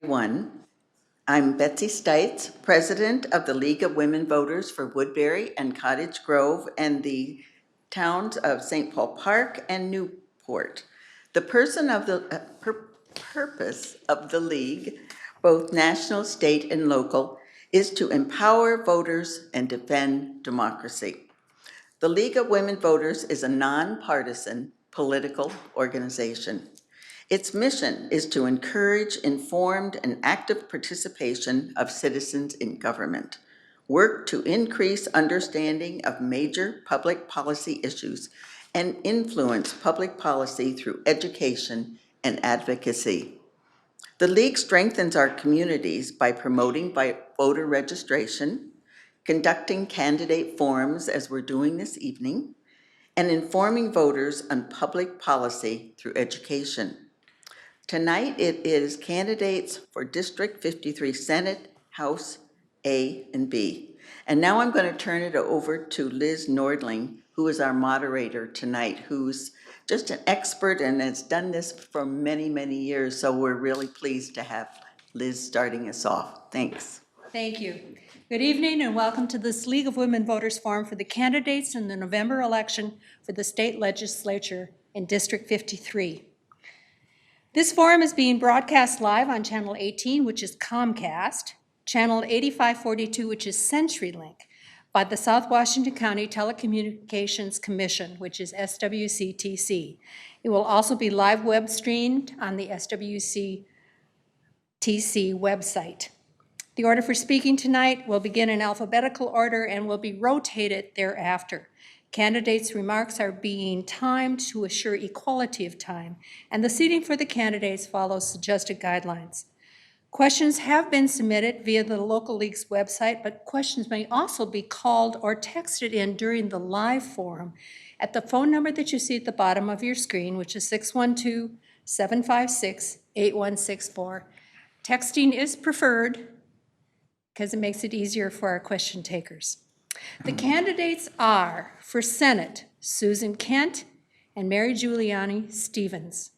One, I'm Betsy Stites, President of the League of Women Voters for Woodbury and Cottage Grove and the towns of St. Paul Park and Newport. The purpose of the League, both national, state, and local, is to empower voters and defend democracy. The League of Women Voters is a nonpartisan political organization. Its mission is to encourage informed and active participation of citizens in government, work to increase understanding of major public policy issues, and influence public policy through education and advocacy. The League strengthens our communities by promoting voter registration, conducting candidate forums as we're doing this evening, and informing voters on public policy through education. Tonight it is candidates for District 53 Senate, House A and B. And now I'm going to turn it over to Liz Nordling, who is our moderator tonight, who's just an expert and has done this for many, many years. So we're really pleased to have Liz starting us off. Thanks. Thank you. Good evening and welcome to this League of Women Voters Forum for the candidates in the November election for the state legislature in District 53. This forum is being broadcast live on Channel 18, which is Comcast, Channel 8542, which is CenturyLink, by the South Washington County Telecommunications Commission, which is SWCTC. It will also be live web streamed on the SWCTC website. The order for speaking tonight will begin in alphabetical order and will be rotated thereafter. Candidates' remarks are being timed to assure equality of time, and the seating for the candidates follows suggested guidelines. Questions have been submitted via the local league's website, but questions may also be called or texted in during the live forum at the phone number that you see at the bottom of your screen, which is 612-756-8164. Texting is preferred because it makes it easier for our question takers. The candidates are, for Senate, Susan Kent and Mary Giuliani Stevens.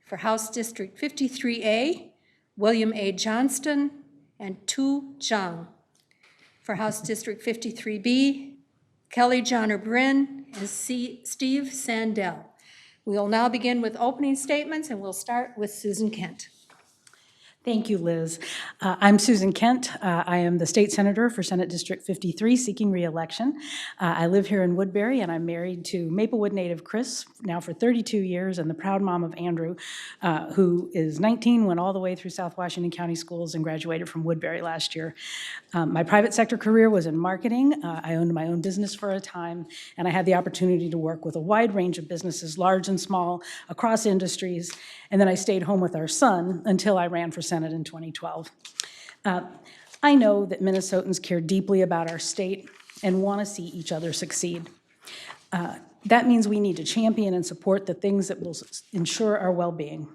For House District 53A, William A. Johnston and Tu Zhang. For House District 53B, Kelly Johnner Bryn and Steve Sandell. We will now begin with opening statements, and we'll start with Susan Kent. Thank you, Liz. I'm Susan Kent. I am the state senator for Senate District 53, seeking re-election. I live here in Woodbury, and I'm married to Maplewood native Chris, now for 32 years, and the proud mom of Andrew, who is 19, went all the way through South Washington County schools, and graduated from Woodbury last year. My private sector career was in marketing. I owned my own business for a time, and I had the opportunity to work with a wide range of businesses, large and small, across industries. And then I stayed home with our son until I ran for Senate in 2012. I know that Minnesotans care deeply about our state and want to see each other succeed. That means we need to champion and support the things that will ensure our well-being: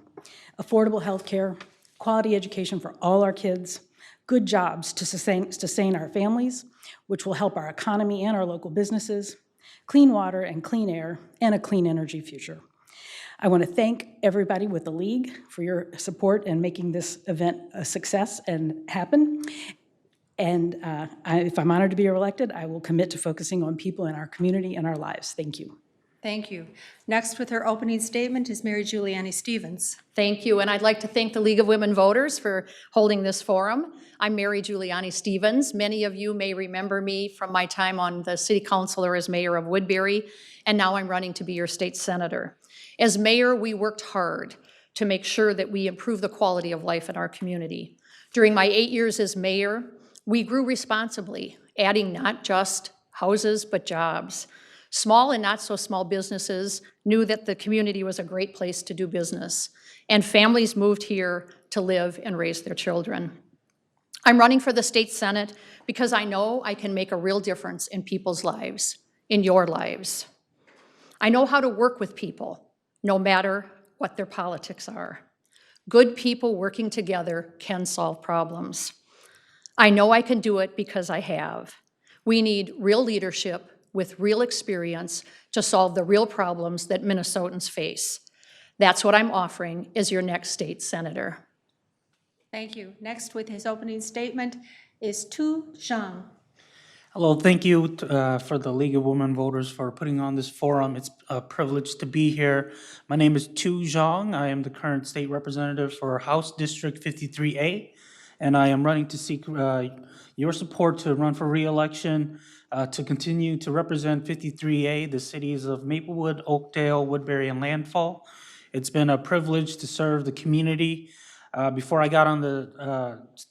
affordable health care, quality education for all our kids, good jobs to sustain our families, which will help our economy and our local businesses, clean water and clean air, and a clean energy future. I want to thank everybody with the League for your support in making this event a success and happen. And if I'm honored to be elected, I will commit to focusing on people in our community and our lives. Thank you. Thank you. Next with her opening statement is Mary Giuliani Stevens. Thank you, and I'd like to thank the League of Women Voters for holding this forum. I'm Mary Giuliani Stevens. Many of you may remember me from my time on the city council or as mayor of Woodbury, and now I'm running to be your state senator. As mayor, we worked hard to make sure that we improve the quality of life in our community. During my 8 years as mayor, we grew responsibly, adding not just houses, but jobs. Small and not so small businesses knew that the community was a great place to do business, and families moved here to live and raise their children. I'm running for the state Senate because I know I can make a real difference in people's lives, in your lives. I know how to work with people, no matter what their politics are. Good people working together can solve problems. I know I can do it because I have. We need real leadership with real experience to solve the real problems that Minnesotans face. That's what I'm offering as your next state senator. Thank you. Next with his opening statement is Tu Zhang. Hello, thank you for the League of Women Voters for putting on this forum. It's a privilege to be here. My name is Tu Zhang. I am the current state representative for House District 53A, and I am running to seek your support to run for re-election to continue to represent 53A, the cities of Maplewood, Oakdale, Woodbury, and Landfall. It's been a privilege to serve the community. Before I got on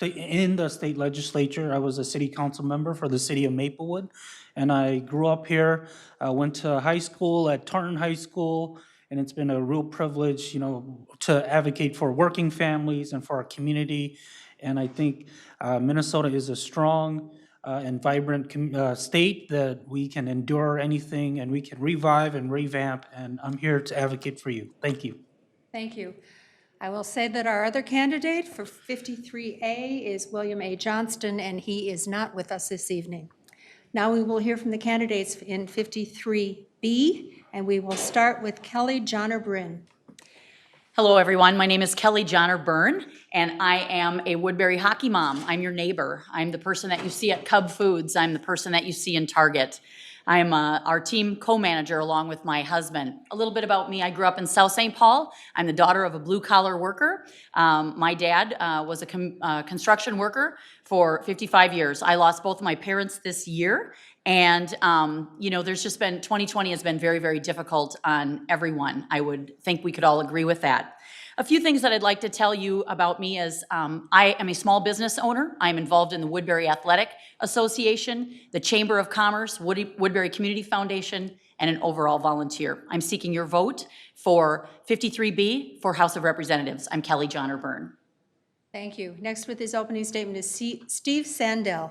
in the state legislature, I was a city council member for the city of Maplewood, and I grew up here. Went to high school at Taunton High School, and it's been a real privilege, to advocate for working families and for our community. And I think Minnesota is a strong and vibrant state that we can endure anything, and we can revive and revamp. And I'm here to advocate for you. Thank you. Thank you. I will say that our other candidate for 53A is William A. Johnston, and he is not with us this evening. Now we will hear from the candidates in 53B, and we will start with Kelly Johnner Bryn. Hello, everyone. My name is Kelly Johnner Byrne, and I am a Woodbury hockey mom. I'm your neighbor. I'm the person that you see at Cub Foods. I'm the person that you see in Target. I'm our team co-manager along with my husband. A little bit about me. I grew up in South St. Paul. I'm the daughter of a blue-collar worker. My dad was a construction worker for 55 years. I lost both of my parents this year. And, there's just been, 2020 has been very, very difficult on everyone. I would think we could all agree with that. A few things that I'd like to tell you about me is I am a small business owner. I'm involved in the Woodbury Athletic Association, the Chamber of Commerce, Woodbury Community Foundation, and an overall volunteer. I'm seeking your vote for 53B for House of Representatives. I'm Kelly Johnner Byrne. Thank you. Next with his opening statement is Steve Sandell.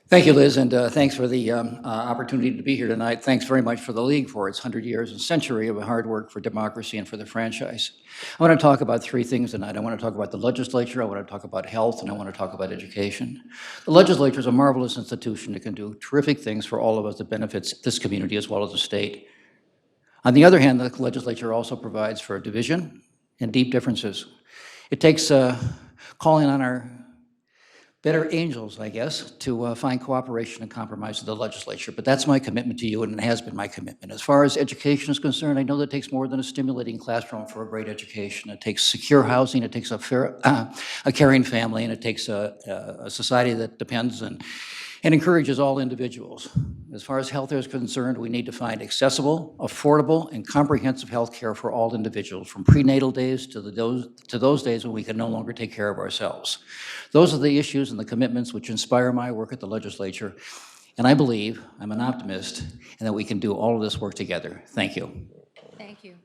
Thank you, Liz, and thanks for the opportunity to be here tonight. Thanks very much for the League for its 100 years and century of hard work for democracy and for the franchise. I want to talk about three things tonight. I want to talk about the legislature, I want to talk about health, and I want to talk about education. The legislature is a marvelous institution that can do terrific things for all of us that benefits this community as well as the state. On the other hand, the legislature also provides for division and deep differences. It takes calling on our better angels, I guess, to find cooperation and compromise with the legislature. But that's my commitment to you, and it has been my commitment. As far as education is concerned, I know that it takes more than a stimulating classroom for a great education. It takes secure housing, it takes a caring family, and it takes a society that depends and encourages all individuals. As far as health is concerned, we need to find accessible, affordable, and comprehensive health care for all individuals, from prenatal days to those days when we can no longer take care of ourselves. Those are the issues and the commitments which inspire my work at the legislature, and I believe, I'm an optimist, and that we can do all of this work together. Thank you. Thank you.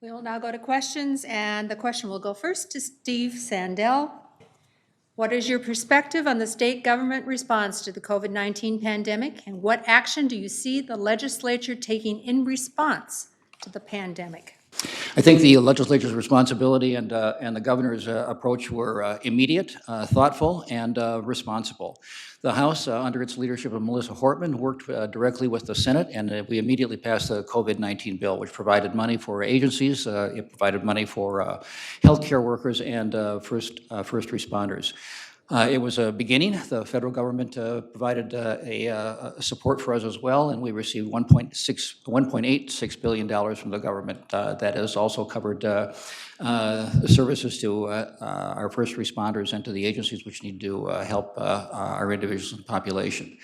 We will now go to questions, and the question will go first to Steve Sandell. What is your perspective on the state government response to the COVID-19 pandemic, and what action do you see the legislature taking in response to the pandemic? I think the legislature's responsibility and the governor's approach were immediate, thoughtful, and responsible. The House, under its leadership of Melissa Hortman, worked directly with the Senate, and we immediately passed the COVID-19 bill, which provided money for agencies, it provided money for healthcare workers and first responders. It was a beginning. The federal government provided a support for us as well, and we received $1.86 billion from the government. That has also covered services to our first responders and to the agencies which need to help our individuals in the population.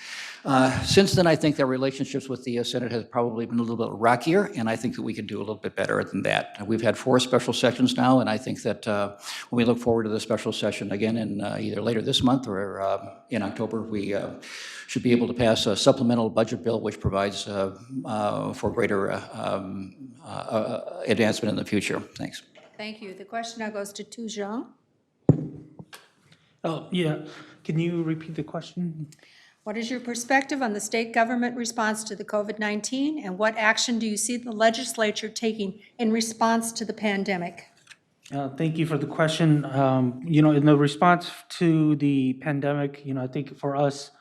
Since then, I think their relationships with the Senate has probably been a little bit rockier, and I think that we can do a little bit better than that. We've had 4 special sessions now, and I think that when we look forward to the special session again in either later this month or in October, we should be able to pass a supplemental budget bill which provides for greater advancement in the future. Thanks. Thank you. The question now goes to Tu Zhang. Oh, yeah. Can you repeat the question? What is your perspective on the state government response to the COVID-19, and what action do you see the legislature taking in response to the pandemic? Thank you for the question. In the response to the pandemic, I think for us,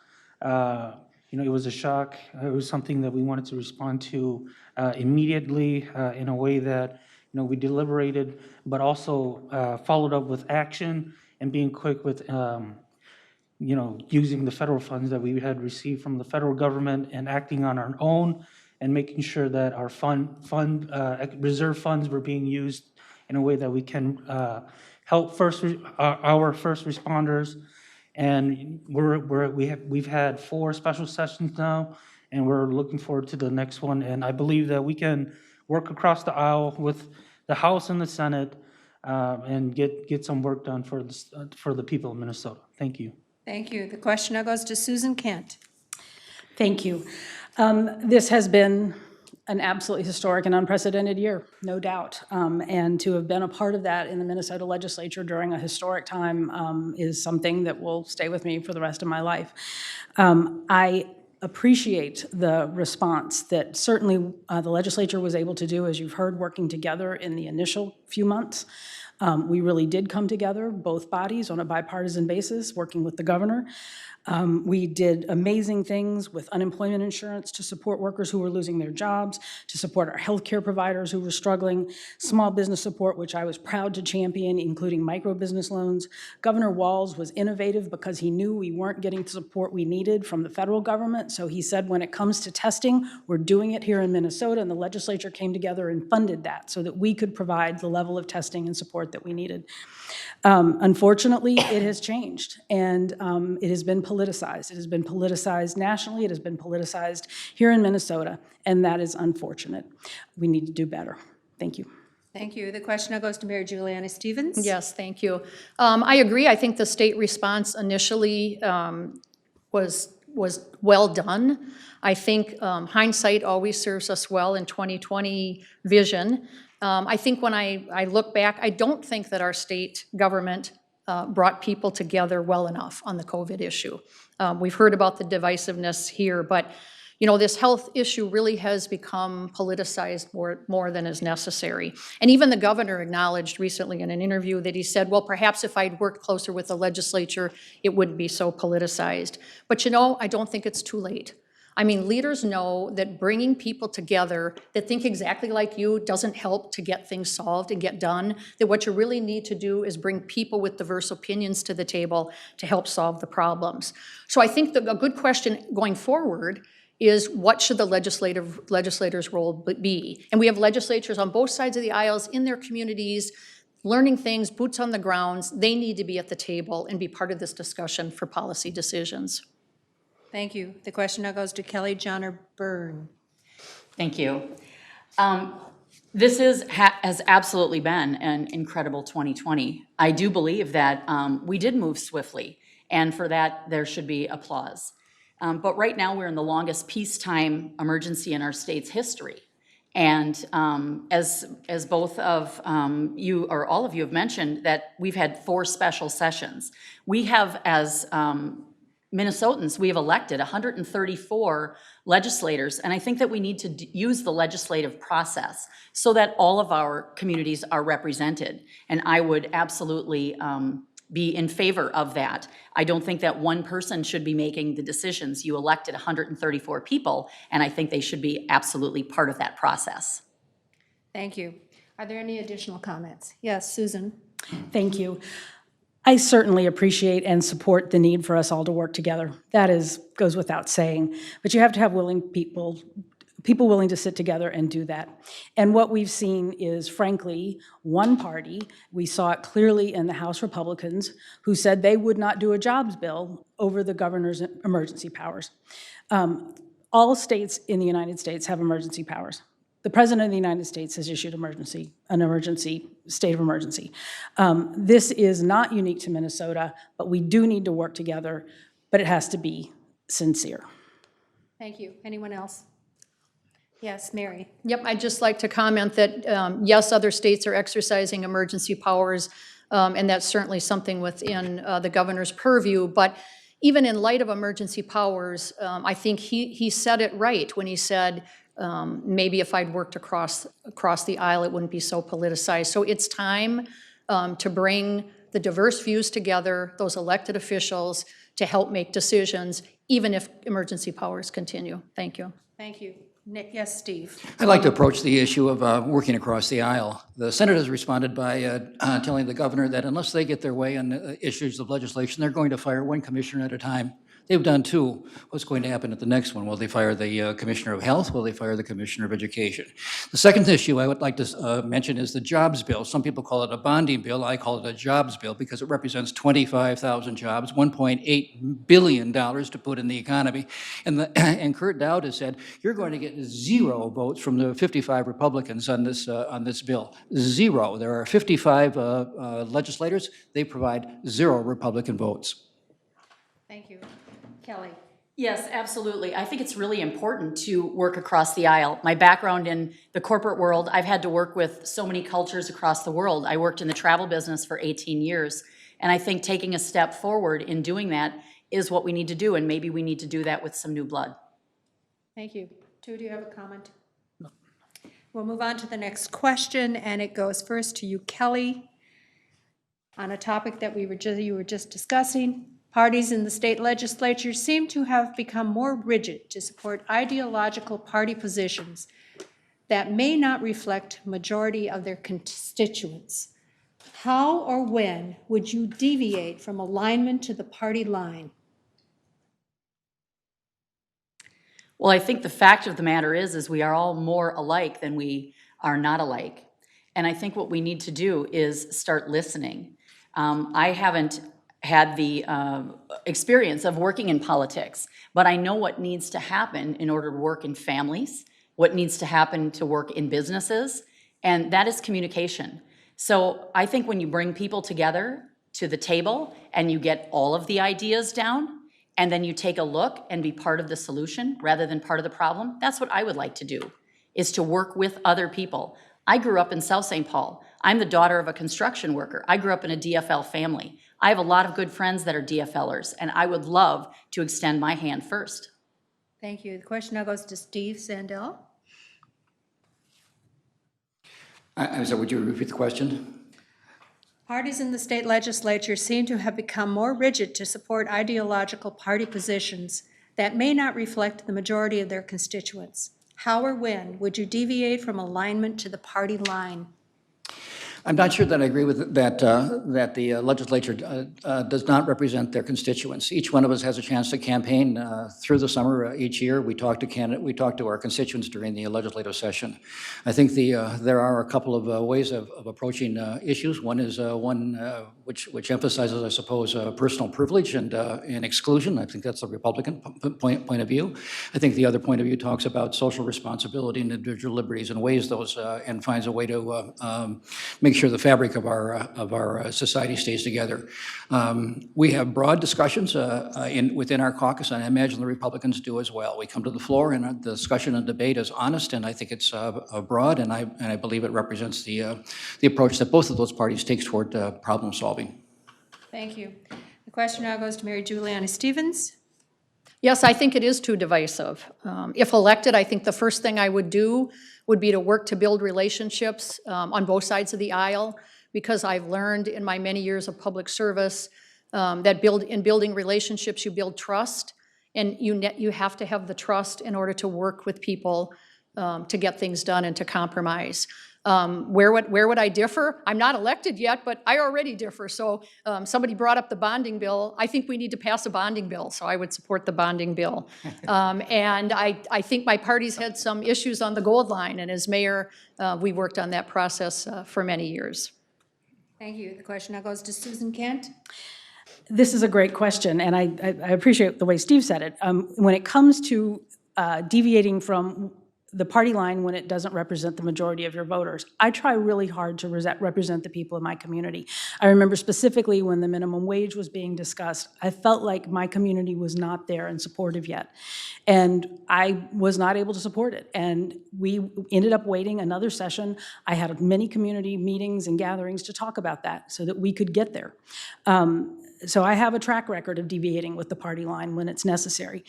it was a shock. It was something that we wanted to respond to immediately in a way that, we deliberated, but also followed up with action and being quick with, using the federal funds that we had received from the federal government and acting on our own and making sure that our reserve funds were being used in a way that we can help our first responders. And we've had 4 special sessions now, and we're looking forward to the next one. And I believe that we can work across the aisle with the House and the Senate and get some work done for the people of Minnesota. Thank you. Thank you. The question now goes to Susan Kent. Thank you. This has been an absolutely historic and unprecedented year, no doubt. And to have been a part of that in the Minnesota legislature during a historic time is something that will stay with me for the rest of my life. I appreciate the response that certainly the legislature was able to do, as you've heard, working together in the initial few months. We really did come together, both bodies, on a bipartisan basis, working with the governor. We did amazing things with unemployment insurance to support workers who were losing their jobs, to support our healthcare providers who were struggling, small business support, which I was proud to champion, including micro business loans. Governor Walz was innovative because he knew we weren't getting the support we needed from the federal government. So he said, when it comes to testing, we're doing it here in Minnesota, and the legislature came together and funded that so that we could provide the level of testing and support that we needed. Unfortunately, it has changed, and it has been politicized. It has been politicized nationally. It has been politicized here in Minnesota, and that is unfortunate. We need to do better. Thank you. Thank you. The question now goes to Mayor Juliana Stevens. Yes, thank you. I agree. I think the state response initially was well done. I think hindsight always serves us well in 2020 vision. I think when I look back, I don't think that our state government brought people together well enough on the COVID issue. We've heard about the divisiveness here, but this health issue really has become politicized more than is necessary. And even the governor acknowledged recently in an interview that he said, well, perhaps if I'd worked closer with the legislature, it wouldn't be so politicized. But I don't think it's too late. I mean, leaders know that bringing people together that think exactly like you doesn't help to get things solved and get done, that what you really need to do is bring people with diverse opinions to the table to help solve the problems. So I think a good question going forward is, what should the legislators' role be? And we have legislatures on both sides of the aisles in their communities, learning things, boots on the grounds. They need to be at the table and be part of this discussion for policy decisions. Thank you. The question now goes to Kelly Johnner Byrne. Thank you. This has absolutely been an incredible 2020. I do believe that we did move swiftly, and for that there should be applause. But right now we're in the longest peacetime emergency in our state's history. And as both of you, or all of you, have mentioned, that we've had 4 special sessions. We have, as Minnesotans, we have elected 134 legislators, and I think that we need to use the legislative process so that all of our communities are represented. And I would absolutely be in favor of that. I don't think that one person should be making the decisions. You elected 134 people, and I think they should be absolutely part of that process. Thank you. Are there any additional comments? Yes, Susan. Thank you. I certainly appreciate and support the need for us all to work together. That goes without saying. But you have to have willing people willing to sit together and do that. And what we've seen is, frankly, one party. We saw it clearly in the House Republicans, who said they would not do a jobs bill over the governor's emergency powers. All states in the United States have emergency powers. The President of the United States has issued an emergency state of emergency. This is not unique to Minnesota, but we do need to work together, but it has to be sincere. Thank you. Anyone else? Yes, Mary. Yep, I'd just like to comment that, yes, other states are exercising emergency powers, and that's certainly something within the governor's purview, but even in light of emergency powers, I think he said it right when he said, maybe if I'd worked across the aisle, it wouldn't be so politicized. So it's time to bring the diverse views together, those elected officials, to help make decisions, even if emergency powers continue. Thank you. Thank you. Nick, yes, Steve? I'd like to approach the issue of working across the aisle. The Senate has responded by telling the governor that unless they get their way on issues of legislation, they're going to fire one commissioner at a time. They've done two. What's going to happen at the next one? Will they fire the Commissioner of Health? Will they fire the Commissioner of Education? The second issue I would like to mention is the jobs bill. Some people call it a bonding bill. I call it a jobs bill because it represents 25,000 jobs, $1.8 billion to put in the economy. And Kurt Dowd has said, you're going to get 0 votes from the 55 Republicans on this bill. 0. There are 55 legislators. They provide 0 Republican votes. Thank you. Kelly? Yes, absolutely. I think it's really important to work across the aisle. My background in the corporate world, I've had to work with so many cultures across the world. I worked in the travel business for 18 years, and I think taking a step forward in doing that is what we need to do, and maybe we need to do that with some new blood. Thank you. Tu, do you have a comment? No. We'll move on to the next question, and it goes first to you, Kelly, on a topic that you were just discussing. Parties in the state legislature seem to have become more rigid to support ideological party positions that may not reflect majority of their constituents. How or when would you deviate from alignment to the party line? Well, I think the fact of the matter is we are all more alike than we are not alike. And I think what we need to do is start listening. I haven't had the experience of working in politics, but I know what needs to happen in order to work in families, what needs to happen to work in businesses, and that is communication. So I think when you bring people together to the table and you get all of the ideas down, and then you take a look and be part of the solution rather than part of the problem, that's what I would like to do, is to work with other people. I grew up in South St. Paul. I'm the daughter of a construction worker. I grew up in a DFL family. I have a lot of good friends that are DFLers, and I would love to extend my hand first. Thank you. The question now goes to Steve Sandell. I'm sorry, would you repeat the question? Parties in the state legislature seem to have become more rigid to support ideological party positions that may not reflect the majority of their constituents. How or when would you deviate from alignment to the party line? I'm not sure that I agree with that, that the legislature does not represent their constituents. Each one of us has a chance to campaign through the summer each year. We talk to our constituents during the legislative session. I think there are a couple of ways of approaching issues. One is which emphasizes, I suppose, personal privilege and exclusion. I think that's the Republican point of view. I think the other point of view talks about social responsibility and individual liberties and weighs those and finds a way to make sure the fabric of our society stays together. We have broad discussions within our caucus, and I imagine the Republicans do as well. We come to the floor, and the discussion and debate is honest, and I think it's broad, and I believe it represents the approach that both of those parties takes toward problem solving. Thank you. The question now goes to Mary Juliana Stevens. Yes, I think it is too divisive. If elected, I think the first thing I would do would be to work to build relationships on both sides of the aisle, because I've learned in my many years of public service that in building relationships, you build trust, and you have to have the trust in order to work with people to get things done and to compromise. Where would I differ? I'm not elected yet, but I already differ. So somebody brought up the bonding bill. I think we need to pass a bonding bill, so I would support the bonding bill. And I think my party's had some issues on the gold line, and as mayor, we worked on that process for many years. Thank you. The question now goes to Susan Kent. This is a great question, and I appreciate the way Steve said it. When it comes to deviating from the party line when it doesn't represent the majority of your voters, I try really hard to represent the people in my community. I remember specifically when the minimum wage was being discussed, I felt like my community was not there and supportive yet. And I was not able to support it. And we ended up waiting another session. I had many community meetings and gatherings to talk about that so that we could get there. So I have a track record of deviating with the party line when it's necessary.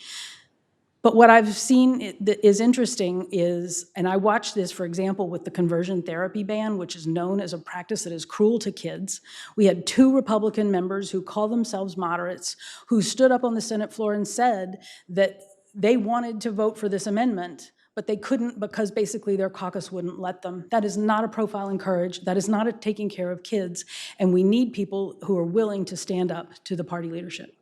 But what I've seen that is interesting is, and I watched this, for example, with the conversion therapy ban, which is known as a practice that is cruel to kids. We had 2 Republican members who call themselves moderates who stood up on the Senate floor and said that they wanted to vote for this amendment, but they couldn't because basically their caucus wouldn't let them. That is not a profile in courage. That is not a taking care of kids. And we need people who are willing to stand up to the party leadership.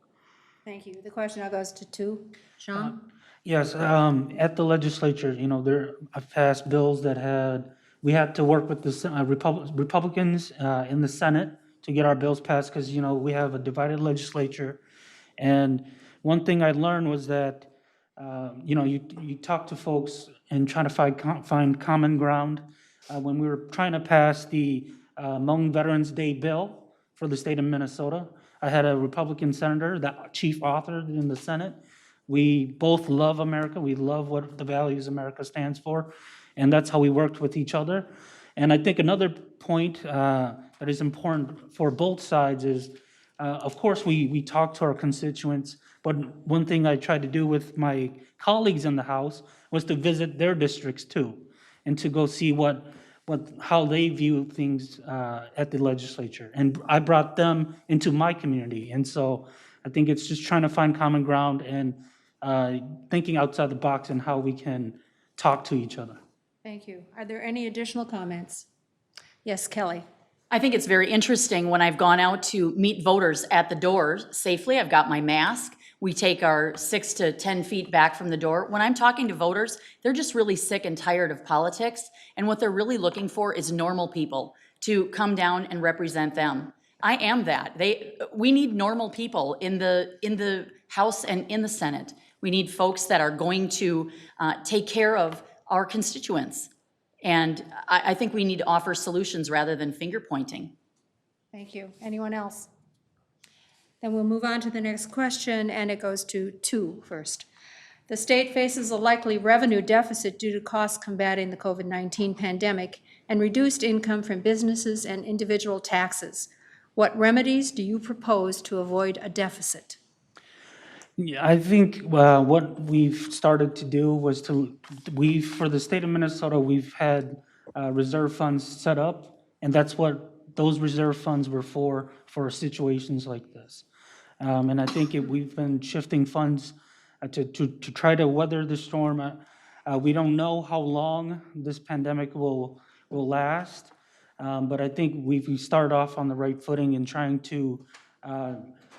Thank you. The question now goes to two. Sean? Yes, at the legislature, I've passed bills that we had to work with the Republicans in the Senate to get our bills passed because, we have a divided legislature. And one thing I learned was that, you talk to folks and try to find common ground. When we were trying to pass the Hmong Veterans Day bill for the state of Minnesota, I had a Republican senator, the chief author in the Senate. We both love America. We love what the values America stands for. And that's how we worked with each other. And I think another point that is important for both sides is, of course, we talk to our constituents, but one thing I tried to do with my colleagues in the House was to visit their districts too, and to go see how they view things at the legislature. And I brought them into my community. And so I think it's just trying to find common ground and thinking outside the box and how we can talk to each other. Thank you. Are there any additional comments? Yes, Kelly. I think it's very interesting when I've gone out to meet voters at the door safely. I've got my mask. We take our 6 to 10 feet back from the door. When I'm talking to voters, they're just really sick and tired of politics. And what they're really looking for is normal people to come down and represent them. I am that. We need normal people in the House and in the Senate. We need folks that are going to take care of our constituents. And I think we need to offer solutions rather than finger pointing. Thank you. Anyone else? Then we'll move on to the next question, and it goes to two first. The state faces a likely revenue deficit due to costs combating the COVID-19 pandemic and reduced income from businesses and individual taxes. What remedies do you propose to avoid a deficit? Yeah, I think what we've started to do was for the state of Minnesota, we've had reserve funds set up, and that's what those reserve funds were for situations like this. And I think we've been shifting funds to try to weather the storm. We don't know how long this pandemic will last, but I think we started off on the right footing in trying to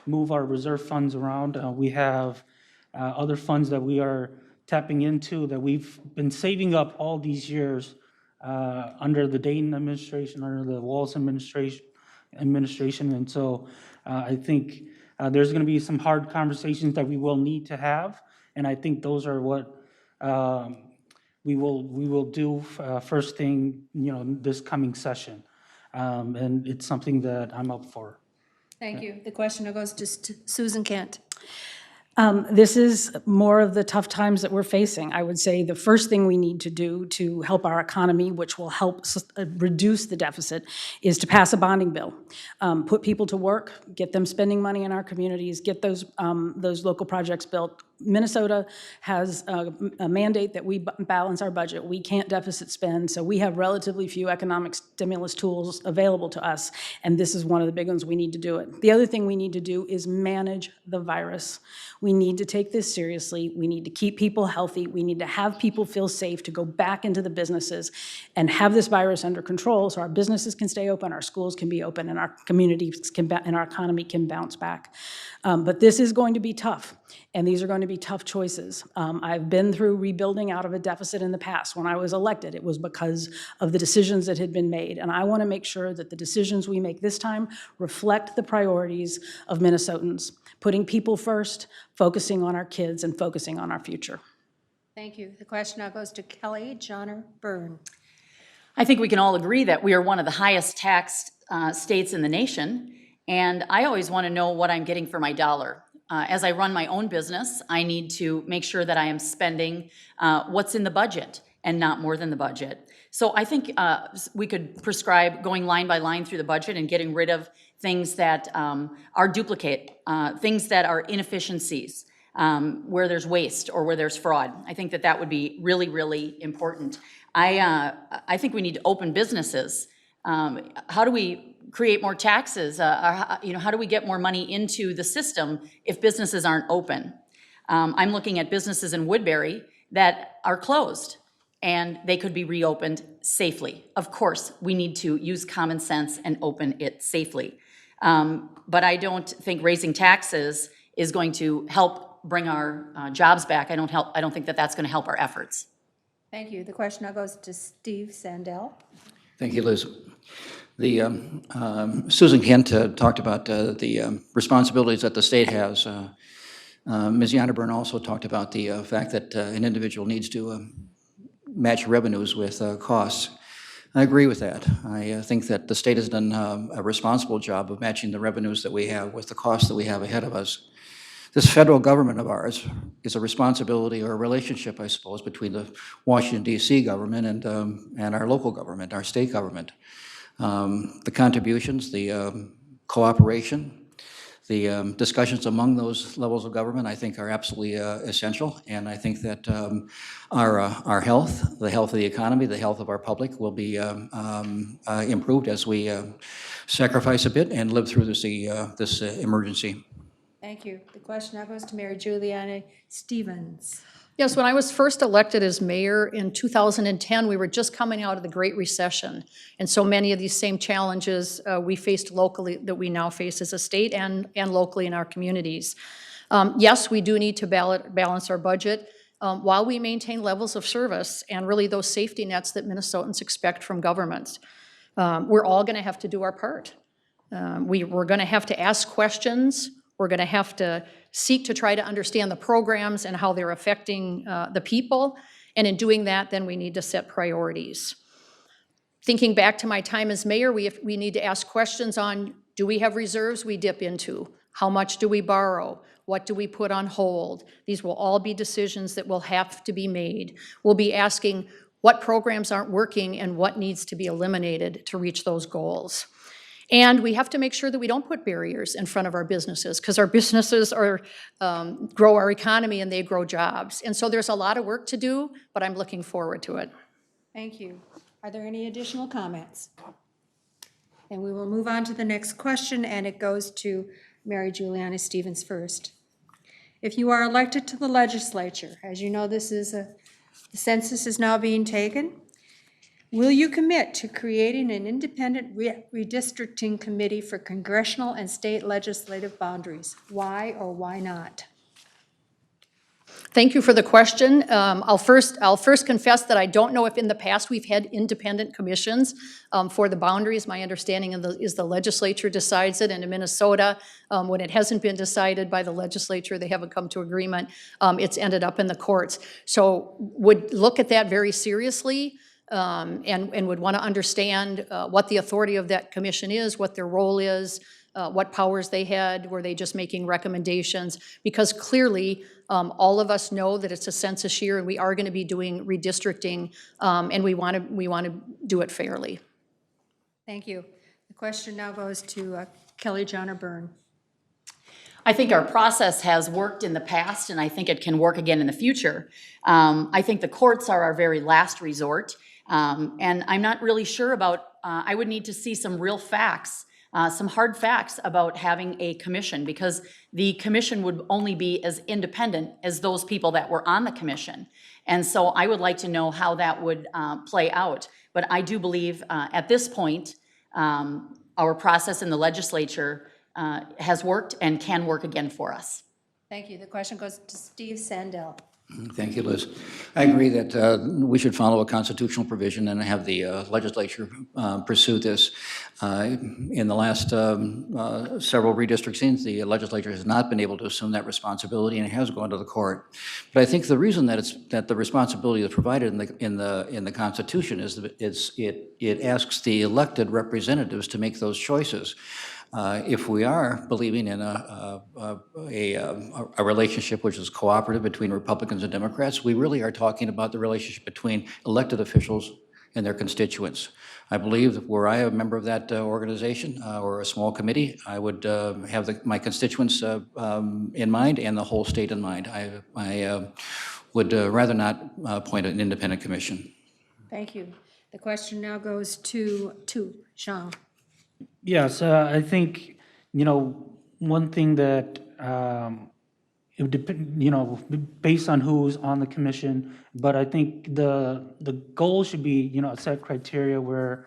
move our reserve funds around. We have other funds that we are tapping into that we've been saving up all these years under the Dayton administration, under the Wallace administration. And so I think there's going to be some hard conversations that we will need to have. And I think those are what we will do first thing, this coming session. And it's something that I'm up for. Thank you. The question now goes to Susan Kent. This is more of the tough times that we're facing. I would say the first thing we need to do to help our economy, which will help reduce the deficit, is to pass a bonding bill. Put people to work, get them spending money in our communities, get those local projects built. Minnesota has a mandate that we balance our budget. We can't deficit spend, so we have relatively few economic stimulus tools available to us, and this is one of the big ones. We need to do it. The other thing we need to do is manage the virus. We need to take this seriously. We need to keep people healthy. We need to have people feel safe to go back into the businesses and have this virus under control so our businesses can stay open, our schools can be open, and our communities and our economy can bounce back. But this is going to be tough, and these are going to be tough choices. I've been through rebuilding out of a deficit in the past. When I was elected, it was because of the decisions that had been made, and I want to make sure that the decisions we make this time reflect the priorities of Minnesotans, putting people first, focusing on our kids, and focusing on our future. Thank you. The question now goes to Kelly Johnner Byrne. I think we can all agree that we are one of the highest taxed states in the nation, and I always want to know what I'm getting for my dollar. As I run my own business, I need to make sure that I am spending what's in the budget and not more than the budget. So I think we could prescribe going line by line through the budget and getting rid of things that are duplicate, things that are inefficiencies, where there's waste or where there's fraud. I think that would be really, really important. I think we need to open businesses. How do we create more taxes? How do we get more money into the system if businesses aren't open? I'm looking at businesses in Woodbury that are closed. and they could be reopened safely. Of course, we need to use common sense and open it safely. But I don't think raising taxes is going to help bring our jobs back. I don't think that that's going to help our efforts. Thank you. The question now goes to Steve Sandell. Thank you, Liz. Susan Kent talked about the responsibilities that the state has. Ms. Yanderburn also talked about the fact that an individual needs to match revenues with costs. I agree with that. I think that the state has done a responsible job of matching the revenues that we have with the costs that we have ahead of us. This federal government of ours is a responsibility or a relationship, I suppose, between the Washington, D.C. government and our local government, our state government. The contributions, the cooperation, the discussions among those levels of government, I think, are absolutely essential. And I think that our health, the health of the economy, the health of our public will be improved as we sacrifice a bit and live through this emergency. Thank you. The question now goes to Mary Juliana Stevens. Yes, when I was first elected as mayor in 2010, we were just coming out of the Great Recession. And so many of these same challenges we faced locally that we now face as a state and locally in our communities. Yes, we do need to balance our budget while we maintain levels of service and really those safety nets that Minnesotans expect from governments. We're all going to have to do our part. We're going to have to ask questions. We're going to have to seek to try to understand the programs and how they're affecting the people. And in doing that, then we need to set priorities. Thinking back to my time as mayor, we need to ask questions on, do we have reserves we dip into? How much do we borrow? What do we put on hold? These will all be decisions that will have to be made. We'll be asking what programs aren't working and what needs to be eliminated to reach those goals. And we have to make sure that we don't put barriers in front of our businesses, because our businesses grow our economy and they grow jobs. And so there's a lot of work to do, but I'm looking forward to it. Thank you. Are there any additional comments? And we will move on to the next question, and it goes to Mary Juliana Stevens first. If you are elected to the legislature, as you know, the census is now being taken, will you commit to creating an independent redistricting committee for congressional and state legislative boundaries? Why or why not? Thank you for the question. I'll first confess that I don't know if in the past we've had independent commissions for the boundaries. My understanding is the legislature decides it, and in Minnesota, when it hasn't been decided by the legislature, they haven't come to agreement, it's ended up in the courts. So would look at that very seriously. And would want to understand what the authority of that commission is, what their role is, what powers they had, were they just making recommendations? Because clearly, all of us know that it's a census year and we are going to be doing redistricting, and we want to do it fairly. Thank you. The question now goes to Kelly Johnner Byrne. I think our process has worked in the past, and I think it can work again in the future. I think the courts are our very last resort. And I'm not really sure about, I would need to see some real facts, some hard facts about having a commission, because the commission would only be as independent as those people that were on the commission. And so I would like to know how that would play out. But I do believe at this point, our process in the legislature has worked and can work again for us. Thank you. The question goes to Steve Sandell. Thank you, Liz. I agree that we should follow a constitutional provision and have the legislature pursue this. In the last several redistrictings, the legislature has not been able to assume that responsibility, and it has gone to the court. But I think the reason that the responsibility is provided in the Constitution is that it asks the elected representatives to make those choices. If we are believing in a relationship which is cooperative between Republicans and Democrats, we really are talking about the relationship between elected officials and their constituents. I believe that were I a member of that organization or a small committee, I would have my constituents in mind and the whole state in mind. I would rather not appoint an independent commission. Thank you. The question now goes to Jean. Yes, I think, one thing that it would depend, you know, based on who's on the commission. But I think the goal should be, you know, a set criteria where,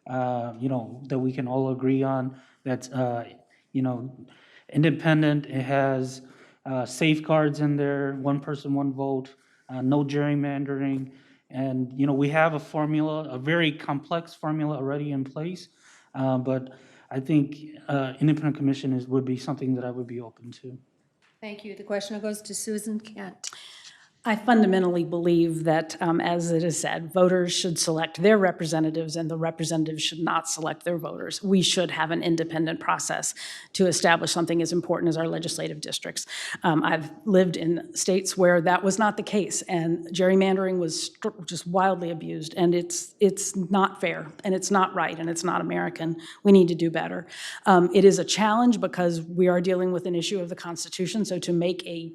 you know, that we can all agree on. That's, you know, independent. It has safeguards in there. One person, one vote. No gerrymandering. And, you know, we have a formula, a very complex formula already in place. But I think independent commission would be something that I would be open to. Thank you. The question goes to Susan Kent. I fundamentally believe that, as it is said, voters should select their representatives and the representatives should not select their voters. We should have an independent process to establish something as important as our legislative districts. I've lived in states where that was not the case, and gerrymandering was just wildly abused, and it's not fair, and it's not right, and it's not American. We need to do better. It is a challenge because we are dealing with an issue of the Constitution, so to make a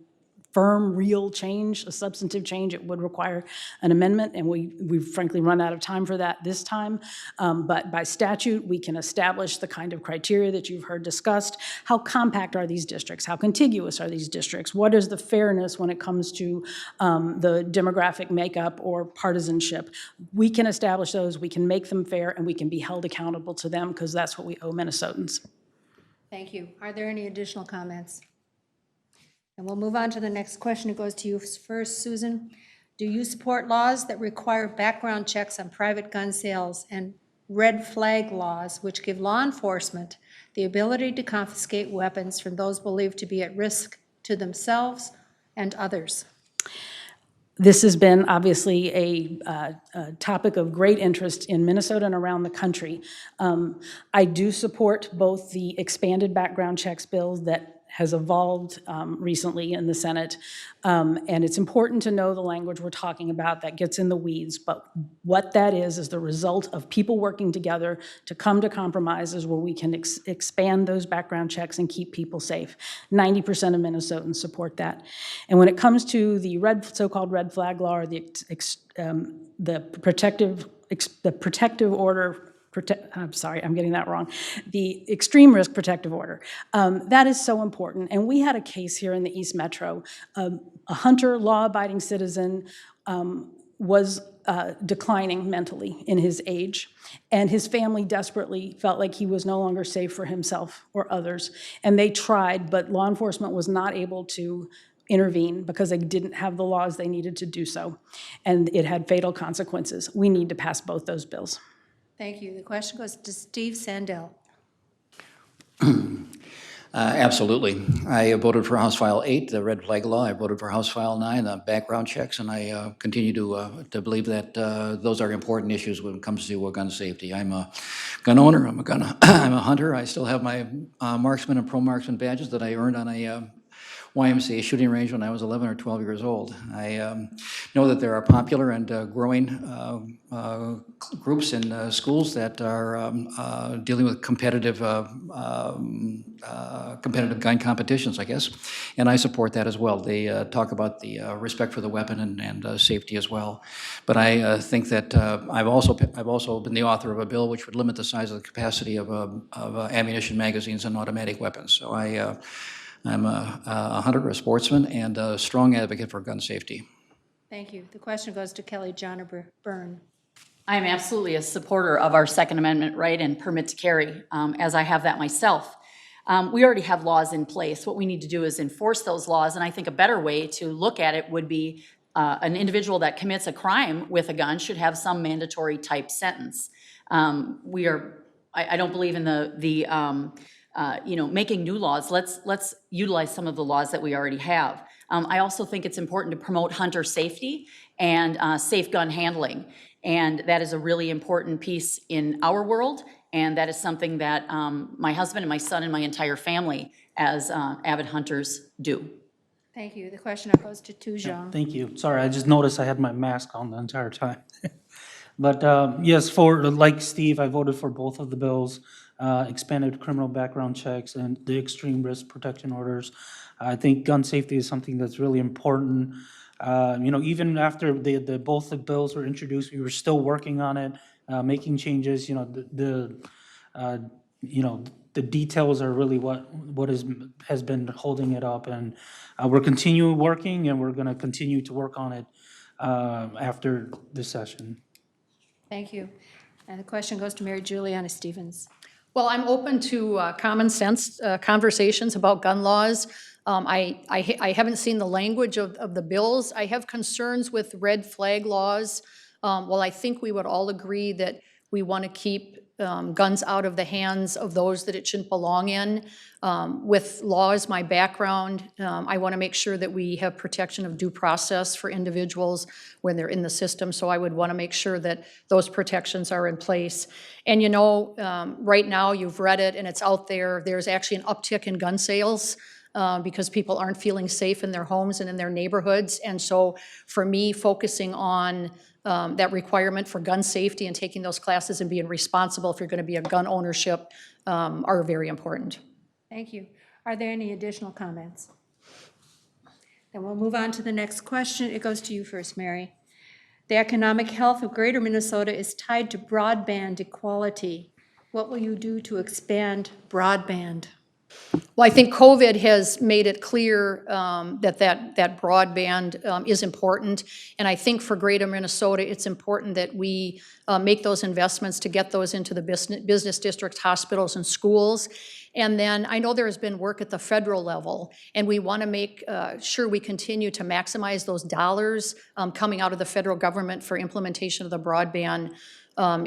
firm, real change, a substantive change, it would require an amendment, and we've frankly run out of time for that this time. But by statute, we can establish the kind of criteria that you've heard discussed. How compact are these districts? How contiguous are these districts? What is the fairness when it comes to the demographic makeup or partisanship? We can establish those, we can make them fair, and we can be held accountable to them because that's what we owe Minnesotans. Thank you. Are there any additional comments? And we'll move on to the next question. It goes to you first, Susan. Do you support laws that require background checks on private gun sales and red flag laws which give law enforcement the ability to confiscate weapons from those believed to be at risk to themselves and others? This has been obviously a topic of great interest in Minnesota and around the country. I do support both the expanded background checks bill that has evolved recently in the Senate. And it's important to know the language we're talking about that gets in the weeds, but what that is the result of people working together to come to compromises where we can expand those background checks and keep people safe. 90% of Minnesotans support that. And when it comes to the so-called red flag law or the protective order, I'm sorry, I'm getting that wrong. The extreme risk protective order. That is so important. And we had a case here in the East Metro. A hunter, law-abiding citizen, was declining mentally in his age, and his family desperately felt like he was no longer safe for himself or others. And they tried, but law enforcement was not able to intervene because they didn't have the laws they needed to do so. And it had fatal consequences. We need to pass both those bills. Thank you. The question goes to Steve Sandell. Absolutely. I voted for House File 8, the red flag law. I voted for House File 9, the background checks, and I continue to believe that those are important issues when it comes to gun safety. I'm a gun owner. I'm a hunter. I still have my marksman and pro-marksman badges that I earned on a YMCA shooting range when I was 11 or 12 years old. I know that there are popular and growing groups in schools that are dealing with competitive gun competitions, I guess, and I support that as well. They talk about the respect for the weapon and safety as well. But I think that I've also been the author of a bill which would limit the size of the capacity of ammunition magazines and automatic weapons. So I'm a hunter, a sportsman, and a strong advocate for gun safety. Thank you. The question goes to Kelly Johnner Byrne. I am absolutely a supporter of our Second Amendment right and permit to carry, as I have that myself. We already have laws in place. What we need to do is enforce those laws, and I think a better way to look at it would be an individual that commits a crime with a gun should have some mandatory type sentence. I don't believe in the making new laws. Let's utilize some of the laws that we already have. I also think it's important to promote hunter safety and safe gun handling. And that is a really important piece in our world. And that is something that my husband and my son and my entire family as avid hunters do. Thank you. The question now goes to Tujong. Thank you. Sorry, I just noticed I had my mask on the entire time. But yes, like Steve, I voted for both of the bills, expanded criminal background checks and the extreme risk protection orders. I think gun safety is something that's really important. Even after both the bills were introduced, we were still working on it, making changes. the details are really what has been holding it up. And we're continuing working, and we're going to continue to work on it after this session. Thank you. And the question goes to Mary Juliana Stevens. Well, I'm open to common sense conversations about gun laws. I haven't seen the language of the bills. I have concerns with red flag laws. Well, I think we would all agree that we want to keep guns out of the hands of those that it shouldn't belong in. With law as my background, I want to make sure that we have protection of due process for individuals when they're in the system, so I would want to make sure that those protections are in place. And you know, right now, you've read it and it's out there, there's actually an uptick in gun sales because people aren't feeling safe in their homes and in their neighborhoods. And so for me, focusing on that requirement for gun safety and taking those classes and being responsible if you're going to be a gun ownership are very important. Thank you. Are there any additional comments? Then we'll move on to the next question. It goes to you first, Mary. The economic health of Greater Minnesota is tied to broadband equality. What will you do to expand broadband? Well, I think COVID has made it clear that broadband is important. And I think for Greater Minnesota, it's important that we make those investments to get those into the business districts, hospitals, and schools. And then I know there has been work at the federal level, and we want to make sure we continue to maximize those dollars coming out of the federal government for implementation of the broadband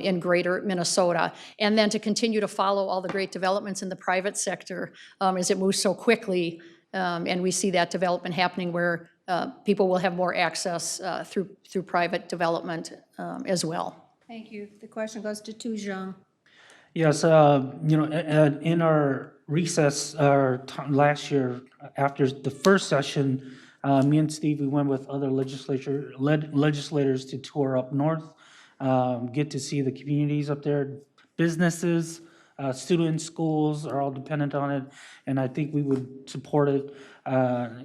in Greater Minnesota, and then to continue to follow all the great developments in the private sector as it moves so quickly, and we see that development happening where people will have more access through private development as well. Thank you. The question goes to Tu Zhang. Yes, in our recess last year, after the first session, me and Steve, we went with other legislators to tour up north, get to see the communities up there, businesses, students, schools are all dependent on it, and I think we would support it. I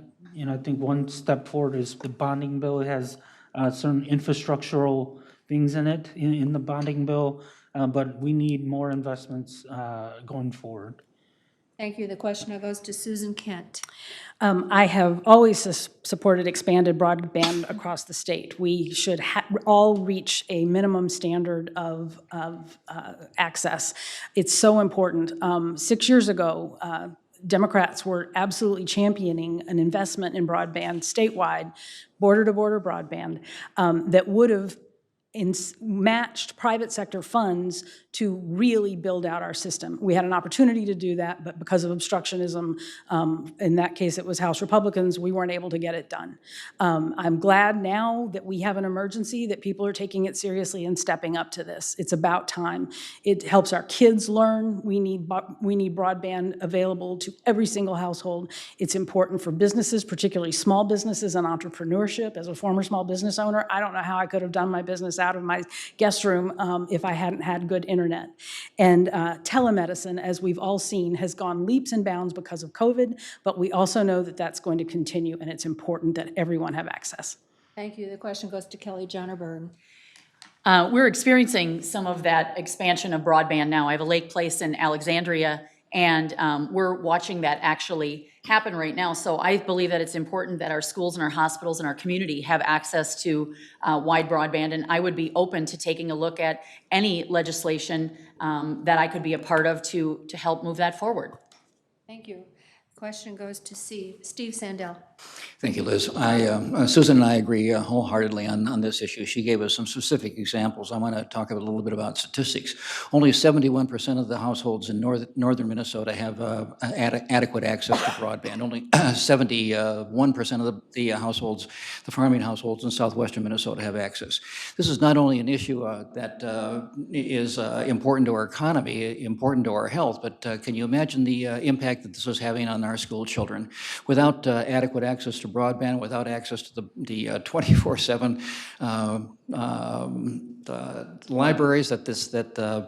think one step forward is the bonding bill. It has certain infrastructural things in it, in the bonding bill, but we need more investments going forward. Thank you. The question now goes to Susan Kent. I have always supported expanded broadband across the state. We should all reach a minimum standard of access. It's so important. 6 years ago, Democrats were absolutely championing an investment in broadband statewide, border-to-border broadband, that would have matched private sector funds to really build out our system. We had an opportunity to do that, but because of obstructionism, in that case it was House Republicans, we weren't able to get it done. I'm glad now that we have an emergency, that people are taking it seriously and stepping up to this. It's about time. It helps our kids learn. We need broadband available to every single household. It's important for businesses, particularly small businesses and entrepreneurship. As a former small business owner, I don't know how I could have done my business out of my guest room if I hadn't had good internet. And telemedicine, as we've all seen, has gone leaps and bounds because of COVID, but we also know that that's going to continue, and it's important that everyone have access. Thank you. The question goes to Kelly Johnner Byrne. We're experiencing some of that expansion of broadband now. I have a lake place in Alexandria, and we're watching that actually happen right now. So I believe that it's important that our schools and our hospitals and our community have access to wide broadband, and I would be open to taking a look at any legislation that I could be a part of to help move that forward. Thank you. The question goes to Steve Sandell. Thank you, Liz. Susan and I agree wholeheartedly on this issue. She gave us some specific examples. I want to talk a little bit about statistics. Only 71% of the households in northern Minnesota have adequate access to broadband. Only 71% of the households, the farming households in southwestern Minnesota, have access. This is not only an issue that is important to our economy, important to our health, but can you imagine the impact that this is having on our school children? Without adequate access to broadband, without access to the 24/7 libraries that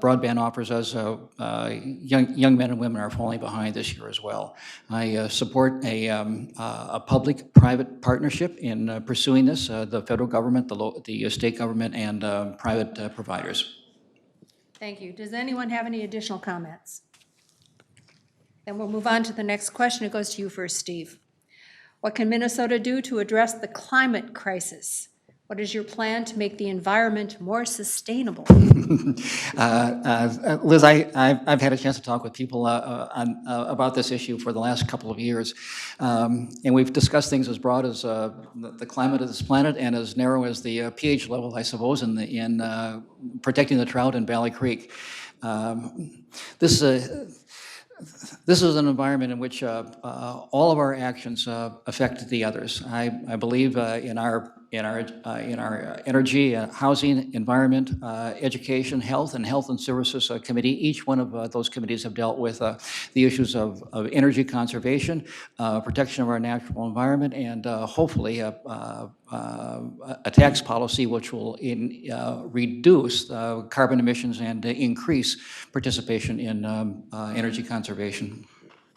broadband offers us, young men and women are falling behind this year as well. I support a public-private partnership in pursuing this, the federal government, the state government, and private providers. Thank you. Does anyone have any additional comments? Then we'll move on to the next question. It goes to you first, Steve. What can Minnesota do to address the climate crisis? What is your plan to make the environment more sustainable? Liz, I've had a chance to talk with people about this issue for the last couple of years, and we've discussed things as broad as the climate of this planet and as narrow as the pH level, I suppose, in protecting the trout in Valley Creek. This is an environment in which all of our actions affect the others. I believe in our energy, housing, environment, education, health and services committee. Each one of those committees have dealt with the issues of energy conservation, protection of our natural environment, and hopefully a tax policy which will reduce carbon emissions and increase participation in energy conservation.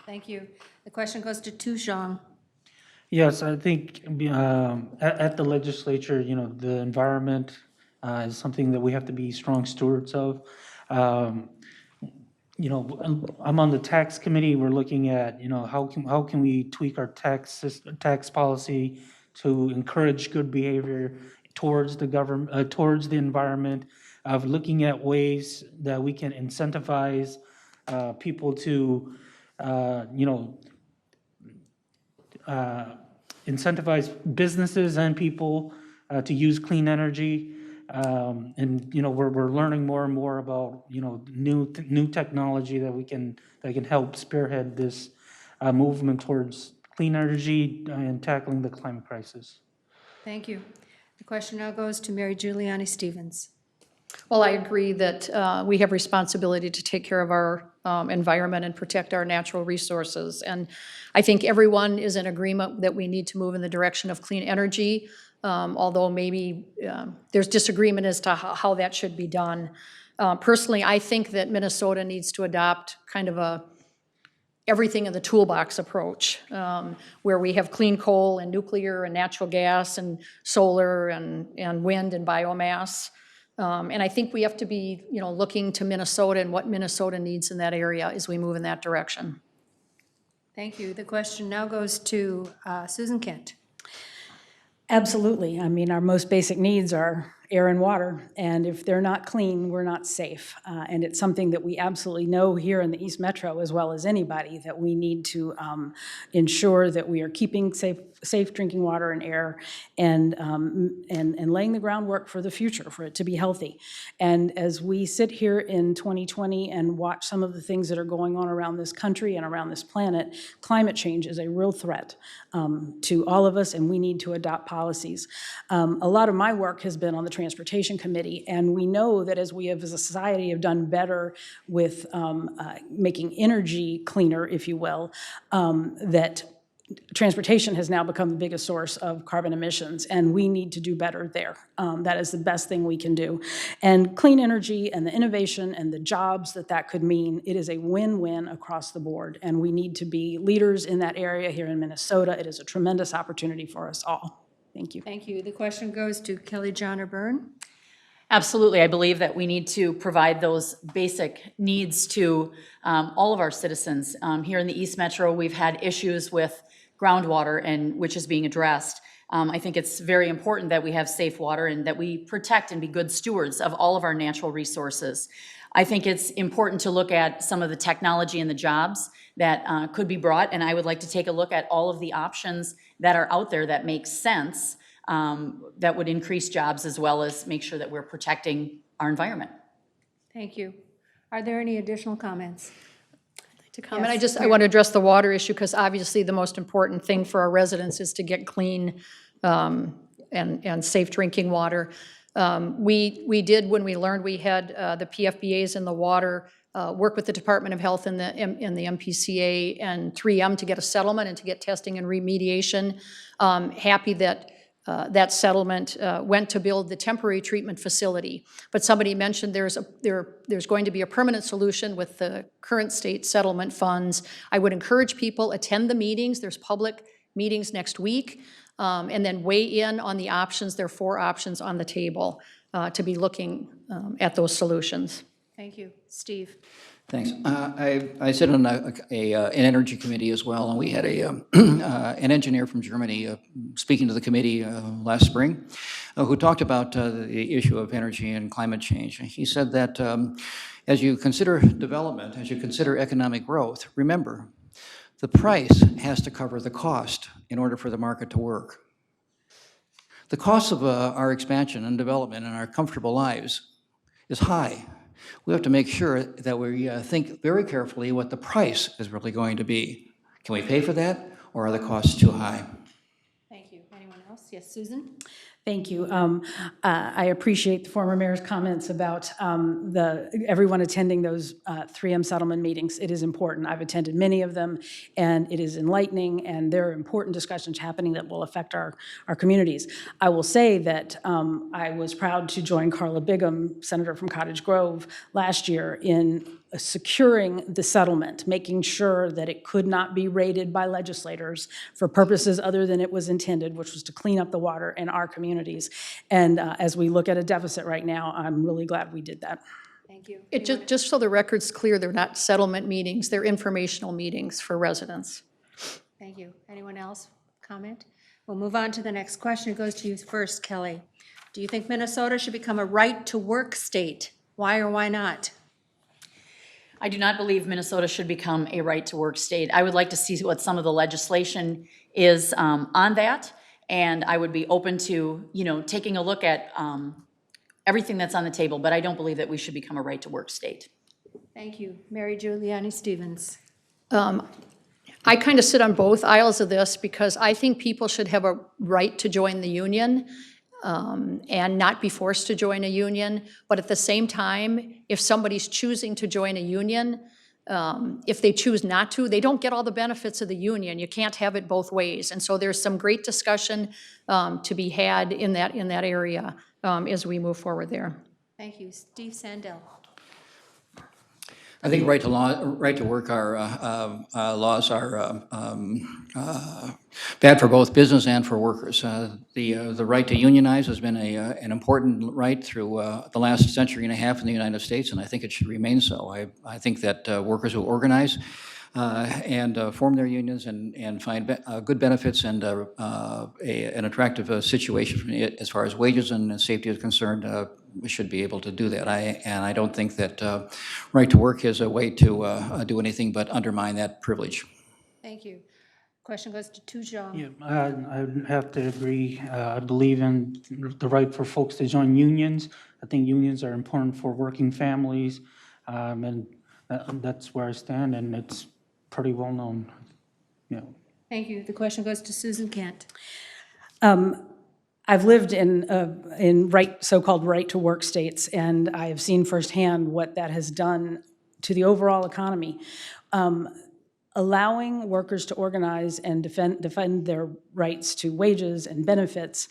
Thank you. The question goes to Tu Zhang. Yes, I think at the legislature, the environment is something that we have to be strong stewards of. I'm on the tax committee. We're looking at, how can we tweak our tax policy to encourage good behavior towards the government, towards the environment, of looking at ways that we can incentivize people to, incentivize businesses and people to use clean energy. And we're learning more and more about new technology that can help spearhead this movement towards clean energy and tackling the climate crisis. Thank you. The question now goes to Mary Giuliani Stevens. Well, I agree that we have responsibility to take care of our environment and protect our natural resources. And I think everyone is in agreement that we need to move in the direction of clean energy, although maybe there's disagreement as to how that should be done. Personally, I think that Minnesota needs to adopt kind of a everything in the toolbox approach, where we have clean coal and nuclear and natural gas and solar and wind and biomass. And I think we have to be, looking to Minnesota and what Minnesota needs in that area as we move in that direction. Thank you. The question now goes to Susan Kent. Absolutely. I mean, our most basic needs are air and water, and if they're not clean, we're not safe. And it's something that we absolutely know here in the East Metro, as well as anybody, that we need to ensure that we are keeping safe drinking water and air, and laying the groundwork for the future, for it to be healthy. And as we sit here in 2020 and watch some of the things that are going on around this country and around this planet, climate change is a real threat to all of us, and we need to adopt policies. A lot of my work has been on the Transportation Committee, and we know that as we have, as a society, have done better with making energy cleaner, if you will, that transportation has now become the biggest source of carbon emissions, and we need to do better there. That is the best thing we can do. And clean energy and the innovation and the jobs that could mean, it is a win-win across the board, and we need to be leaders in that area here in Minnesota. It is a tremendous opportunity for us all. Thank you. Thank you. The question goes to Kelly Johnner Byrne. Absolutely. I believe that we need to provide those basic needs to all of our citizens. Here in the East Metro, we've had issues with groundwater, and which is being addressed. I think it's very important that we have safe water and that we protect and be good stewards of all of our natural resources. I think it's important to look at some of the technology and the jobs that could be brought, and I would like to take a look at all of the options that are out there that make sense, that would increase jobs as well as make sure that we're protecting our environment. Thank you. Are there any additional comments? To comment, I want to address the water issue, because obviously the most important thing for our residents is to get clean and safe drinking water. We did, when we learned we had the PFBAs in the water, work with the Department of Health and the MPCA and 3M to get a settlement and to get testing and remediation. Happy that that settlement went to build the temporary treatment facility. But somebody mentioned there's going to be a permanent solution with the current state settlement funds. I would encourage people, attend the meetings. There's public meetings next week, and then weigh in on the options. There are 4 options on the table to be looking at those solutions. Thank you. Steve. Thanks. I sit on an energy committee as well, and we had an engineer from Germany speaking to the committee last spring who talked about the issue of energy and climate change. He said that as you consider development, as you consider economic growth, remember, the price has to cover the cost in order for the market to work. The cost of our expansion and development and our comfortable lives is high. We have to make sure that we think very carefully what the price is really going to be. Can we pay for that, or are the costs too high? Thank you. Anyone else? Yes, Susan? Thank you. I appreciate the former mayor's comments about everyone attending those 3M settlement meetings. It is important. I've attended many of them, and it is enlightening, and there are important discussions happening that will affect our communities. I will say that I was proud to join Carla Bigham, Senator from Cottage Grove, last year in securing the settlement, making sure that it could not be raided by legislators for purposes other than it was intended, which was to clean up the water in our communities. And as we look at a deficit right now, I'm really glad we did that. Thank you. Just so the record's clear, they're not settlement meetings, they're informational meetings for residents. Thank you. Anyone else comment? We'll move on to the next question. It goes to you first, Kelly. Do you think Minnesota should become a right-to-work state? Why or why not? I do not believe Minnesota should become a right-to-work state. I would like to see what some of the legislation is on that, and I would be open to, taking a look at everything that's on the table, but I don't believe that we should become a right-to-work state. Thank you. Mary Giuliani Stevens. I kind of sit on both aisles of this because I think people should have a right to join the union and not be forced to join a union. But at the same time, if somebody's choosing to join a union, if they choose not to, they don't get all the benefits of the union. You can't have it both ways. And so there's some great discussion to be had in that area as we move forward there. Thank you. Steve Sandell. I think right to work laws are bad for both business and for workers. The right to unionize has been an important right through the last century and a half in the United States, and I think it should remain so. I think that workers who organize and form their unions and find good benefits and an attractive situation as far as wages and safety is concerned, we should be able to do that. I don't think that right to work is a way to do anything but undermine that privilege. Thank you. Question goes to Tu Zhang. Yeah, I would have to agree. I believe in the right for folks to join unions. I think unions are important for working families, and that's where I stand, and it's pretty well known. Thank you. The question goes to Susan Kent. I've lived in so-called right-to-work states, and I have seen firsthand what that has done to the overall economy. Allowing workers to organize and defend their rights to wages and benefits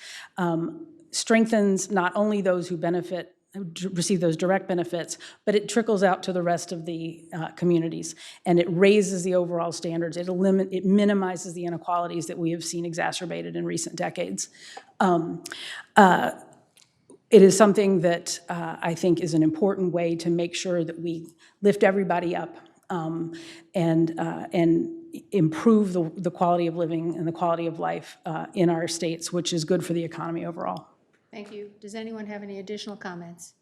strengthens not only those who receive those direct benefits, but it trickles out to the rest of the communities, and it raises the overall standards. It minimizes the inequalities that we have seen exacerbated in recent decades. It is something that I think is an important way to make sure that we lift everybody up and improve the quality of living and the quality of life in our states, which is good for the economy overall. Thank you. Does anyone have any additional comments?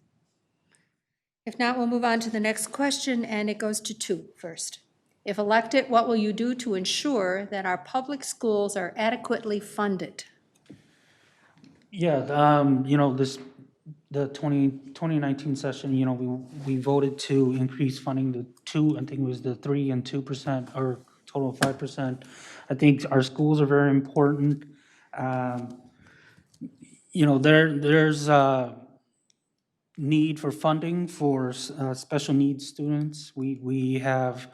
If not, we'll move on to the next question, and it goes to Tu first. If elected, what will you do to ensure that our public schools are adequately funded? Yeah, the 2019 session, we voted to increase funding I think it was the 3% and 2%, or total of 5%. I think our schools are very important. There's a need for funding for special needs students. We have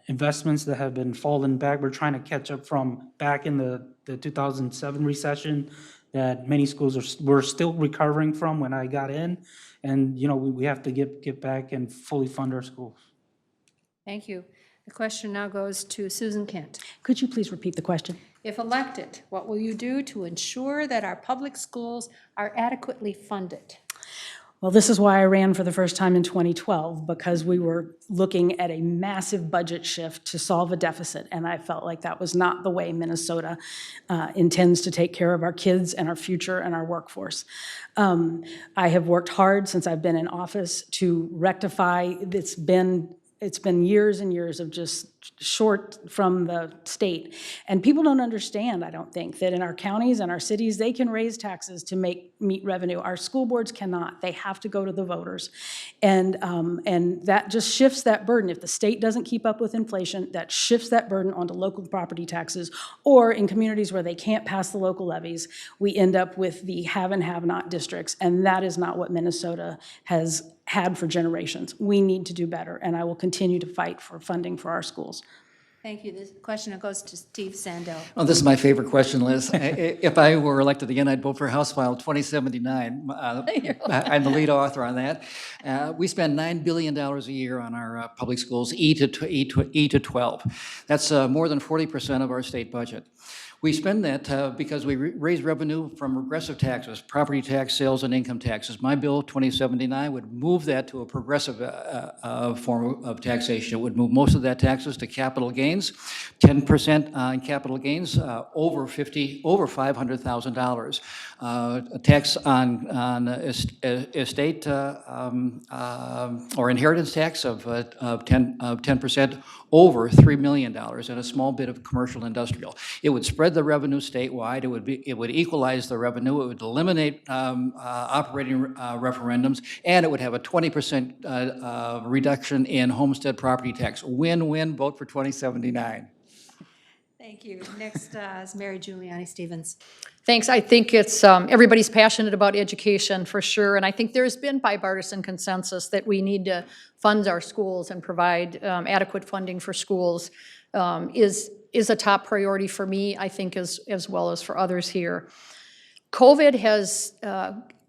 investments that have been falling back. We're trying to catch up from back in the 2007 recession that many schools were still recovering from when I got in. And, we have to get back and fully fund our schools. Thank you. The question now goes to Susan Kent. Could you please repeat the question? If elected, what will you do to ensure that our public schools are adequately funded? Well, this is why I ran for the first time in 2012, because we were looking at a massive budget shift to solve a deficit, and I felt like that was not the way Minnesota intends to take care of our kids and our future and our workforce. I have worked hard since I've been in office to rectify. It's been years and years of just short from the state. And people don't understand, I don't think, that in our counties and our cities, they can raise taxes to meet revenue. Our school boards cannot. They have to go to the voters. And that just shifts that burden. If the state doesn't keep up with inflation, that shifts that burden onto local property taxes. Or in communities where they can't pass the local levies, we end up with the have and have not districts. And that is not what Minnesota has had for generations. We need to do better, and I will continue to fight for funding for our schools. Thank you. This question goes to Steve Sandell. Oh, this is my favorite question, Liz. If I were elected again, I'd vote for House File 2079. I'm the lead author on that. We spend $9 billion a year on our public schools, E to 12. That's more than 40% of our state budget. We spend that because we raise revenue from regressive taxes, property tax, sales, and income taxes. My bill, 2079, would move that to a progressive form of taxation. It would move most of that taxes to capital gains, 10% on capital gains over $500,000. A tax on estate or inheritance tax of 10% over $3 million, and a small bit of commercial industrial. It would spread the revenue statewide. It would equalize the revenue. It would eliminate operating referendums, and it would have a 20% reduction in homestead property tax. Win-win. Vote for 2079. Thank you. Next is Mary Giuliani Stevens. Thanks. I think it's, everybody's passionate about education for sure, and I think there's been bipartisan consensus that we need to fund our schools and provide adequate funding for schools is a top priority for me, I think, as well as for others here. COVID has,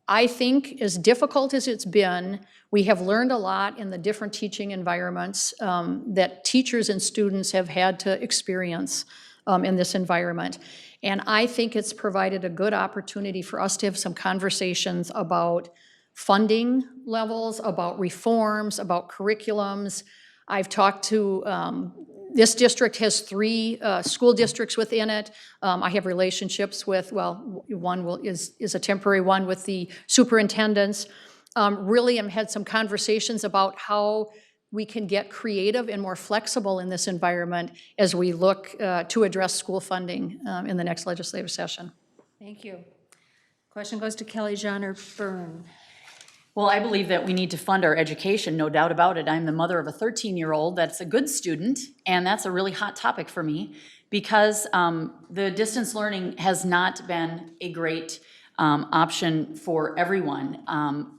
I think, as difficult as it's been, we have learned a lot in the different teaching environments that teachers and students have had to experience in this environment. And I think it's provided a good opportunity for us to have some conversations about funding levels, about reforms, about curriculums. I've talked to, this district has 3 school districts within it. I have relationships with, well, one is a temporary one with the superintendents. Really have had some conversations about how we can get creative and more flexible in this environment as we look to address school funding in the next legislative session. Thank you. Question goes to Kelly Johnner Byrne. Well, I believe that we need to fund our education, no doubt about it. I'm the mother of a 13-year-old that's a good student, and that's a really hot topic for me because the distance learning has not been a great option for everyone.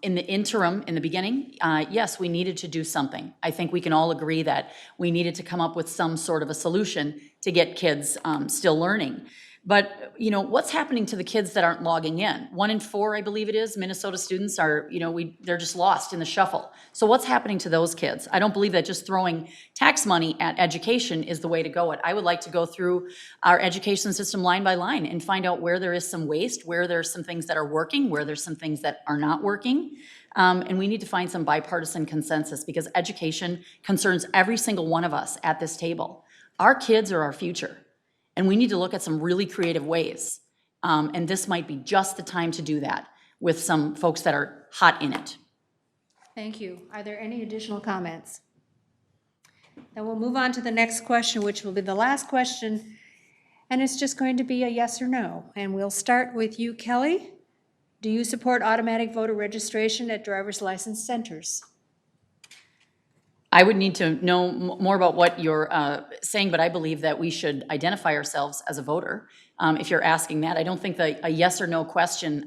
In the interim, in the beginning, yes, we needed to do something. I think we can all agree that we needed to come up with some sort of a solution to get kids still learning. But, you know, what's happening to the kids that aren't logging in? 1 in 4, I believe it is, Minnesota students are, you know, they're just lost in the shuffle. So what's happening to those kids? I don't believe that just throwing tax money at education is the way to go. I would like to go through our education system line by line and find out where there is some waste, where there's some things that are working, where there's some things that are not working. And we need to find some bipartisan consensus because education concerns every single one of us at this table. Our kids are our future. And we need to look at some really creative ways. And this might be just the time to do that with some folks that are hot in it. Thank you. Are there any additional comments? Then we'll move on to the next question, which will be the last question. And it's just going to be a yes or no. And we'll start with you, Kelly. Do you support automatic voter registration at driver's license centers? I would need to know more about what you're saying, but I believe that we should identify ourselves as a voter. If you're asking that, I don't think that a yes or no question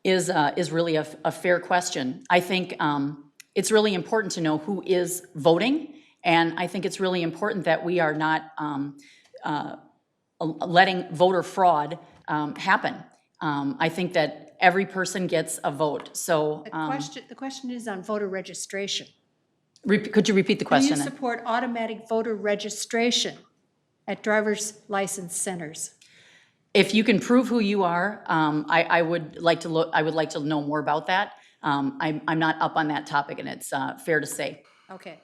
is really a fair question. I think it's really important to know who is voting, and I think it's really important that we are not letting voter fraud happen. I think that every person gets a vote. So the question is on voter registration. Could you repeat the question? Do you support automatic voter registration at driver's license centers? If you can prove who you are, I would like to know more about that. I'm not up on that topic, and it's fair to say. Okay.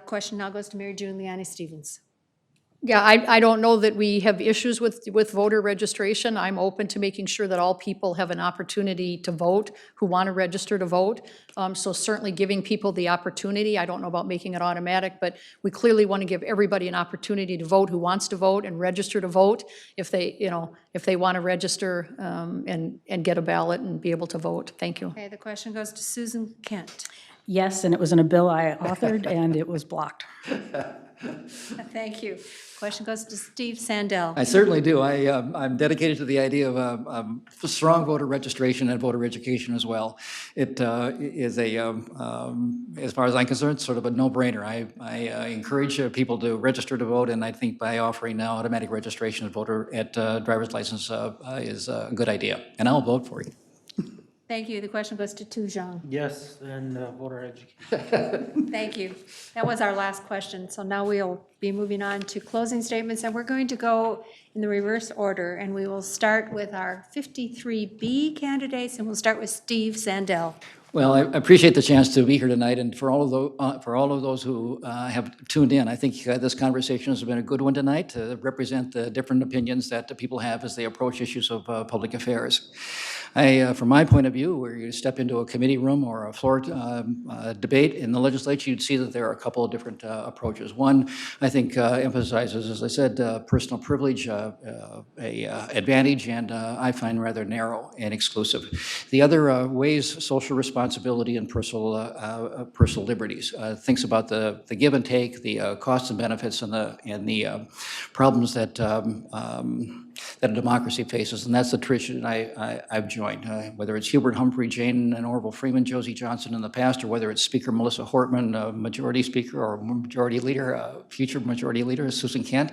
Question now goes to Mary Giuliani Stevens. Yeah, I don't know that we have issues with voter registration. I'm open to making sure that all people have an opportunity to vote who want to register to vote. So certainly giving people the opportunity. I don't know about making it automatic, but we clearly want to give everybody an opportunity to vote who wants to vote and register to vote if they, if they want to register and get a ballot and be able to vote. Thank you. Okay, the question goes to Susan Kent. Yes, and it was in a bill I authored, and it was blocked. Thank you. Question goes to Steve Sandell. I certainly do. I'm dedicated to the idea of strong voter registration and voter education as well. It is as far as I'm concerned, sort of a no-brainer. I encourage people to register to vote, and I think by offering now automatic registration of voter at driver's license is a good idea. And I'll vote for you. Thank you. The question goes to Tu Zhang. Yes, and voter education. Thank you. That was our last question. So now we'll be moving on to closing statements, and we're going to go in the reverse order, and we will start with our 53B candidates, and we'll start with Steve Sandell. Well, I appreciate the chance to be here tonight, and for all of those who have tuned in, I think this conversation has been a good one tonight to represent the different opinions that the people have as they approach issues of public affairs. From my point of view, where you step into a committee room or a floor debate in the legislature, you'd see that there are a couple of different approaches. One, I think, emphasizes, as I said, personal privilege, advantage, and I find rather narrow and exclusive. The other weighs social responsibility and personal liberties. Thinks about the give and take, the costs and benefits, and the problems that that a democracy faces, and that's the tradition I've joined. Whether it's Hubert Humphrey, Jane and Orville Freeman, Josie Johnson in the past, or whether it's Speaker Melissa Hortman, Majority Speaker or Majority Leader, future Majority Leader Susan Kent,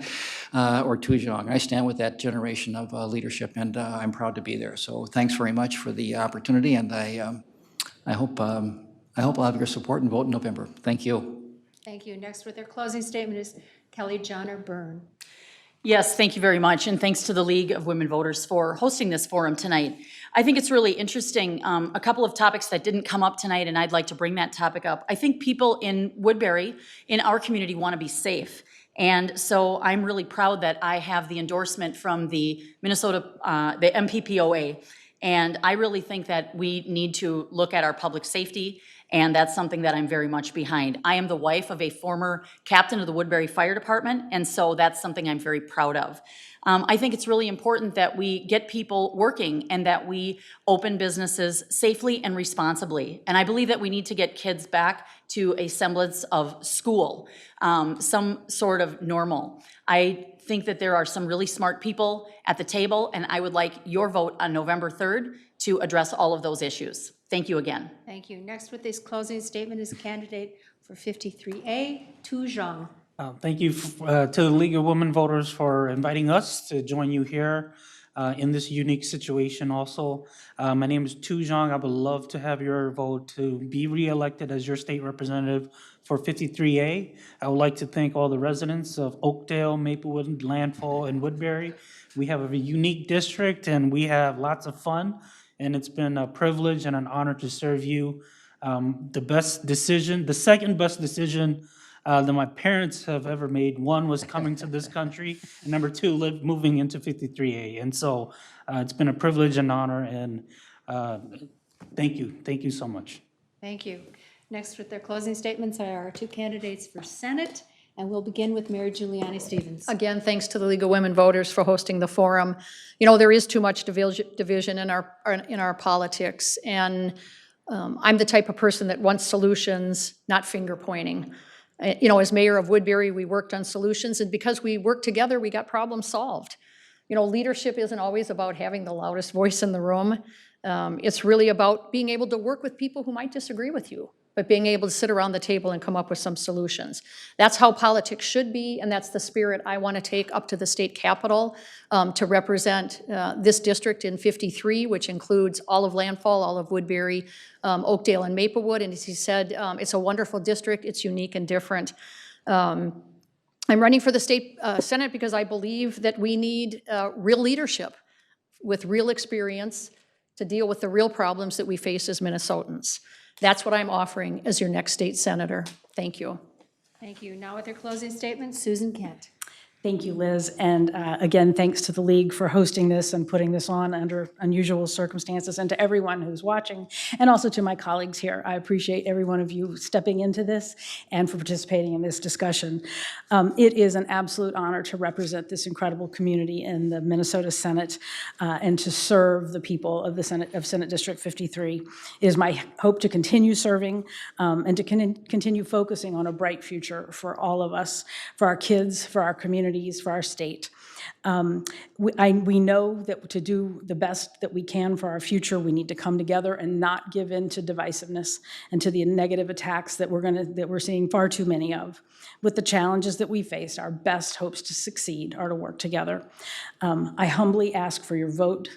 or Tu Zhang. I stand with that generation of leadership, and I'm proud to be there. So thanks very much for the opportunity, and I hope I'll have your support and vote in November. Thank you. Thank you. Next with their closing statement is Kelly Johnner Byrne. Yes, thank you very much, and thanks to the League of Women Voters for hosting this forum tonight. I think it's really interesting, a couple of topics that didn't come up tonight, and I'd like to bring that topic up. I think people in Woodbury, in our community, want to be safe. And so I'm really proud that I have the endorsement from the the MPPOA. And I really think that we need to look at our public safety, and that's something that I'm very much behind. I am the wife of a former captain of the Woodbury Fire Department, and so that's something I'm very proud of. I think it's really important that we get people working and that we open businesses safely and responsibly. And I believe that we need to get kids back to a semblance of school, some sort of normal. I think that there are some really smart people at the table, and I would like your vote on November 3rd to address all of those issues. Thank you again. Thank you. Next with this closing statement is a candidate for 53A, Tu Zhang. Thank you to the League of Women Voters for inviting us to join you here in this unique situation also. My name is Tu Zhang. I would love to have your vote to be reelected as your state representative for 53A. I would like to thank all the residents of Oakdale, Maplewood, Landfall, and Woodbury. We have a unique district and we have lots of fun, and it's been a privilege and an honor to serve you. The second best decision that my parents have ever made. One was coming to this country, and number two, moving into 53A. And so it's been a privilege and honor, and thank you so much. Thank you. Next with their closing statements are our two candidates for Senate, and we'll begin with Mary Giuliani Stevens. Again, thanks to the League of Women Voters for hosting the forum. You know, there is too much division in our politics, and I'm the type of person that wants solutions, not finger pointing. You know, as mayor of Woodbury, we worked on solutions, and because we worked together, we got problems solved. You know, leadership isn't always about having the loudest voice in the room. It's really about being able to work with people who might disagree with you, but being able to sit around the table and come up with some solutions. That's how politics should be, and that's the spirit I want to take up to the state capitol to represent this district in 53, which includes all of Landfall, all of Woodbury, Oakdale, and Maplewood. And as he said, it's a wonderful district. It's unique and different. I'm running for the state Senate because I believe that we need real leadership with real experience to deal with the real problems that we face as Minnesotans. That's what I'm offering as your next state senator. Thank you. Thank you. Now with her closing statement, Susan Kent. Thank you, Liz. And again, thanks to the League for hosting this and putting this on under unusual circumstances, and to everyone who's watching, and also to my colleagues here. I appreciate every one of you stepping into this and for participating in this discussion. It is an absolute honor to represent this incredible community in the Minnesota Senate and to serve the people of the Senate District 53. It is my hope to continue serving and to continue focusing on a bright future for all of us, for our kids, for our communities, for our state. We know that to do the best that we can for our future, we need to come together and not give in to divisiveness and to the negative attacks that we're seeing far too many of. With the challenges that we face, our best hopes to succeed are to work together. I humbly ask for your vote.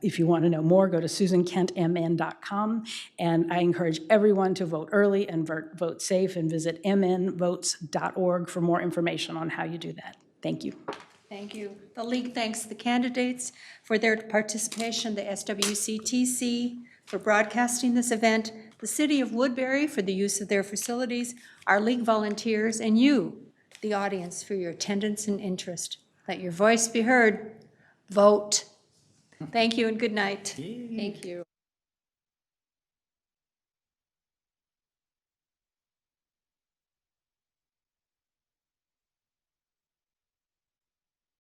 If you want to know more, go to susankentmn.com, and I encourage everyone to vote early and vote safe, and visit mnvotes.org for more information on how you do that. Thank you. Thank you. The League thanks the candidates for their participation, the SWCTC for broadcasting this event, the City of Woodbury for the use of their facilities, our League volunteers, and you, the audience, for your attendance and interest. Let your voice be heard. Vote. Thank you and good night. Thank you.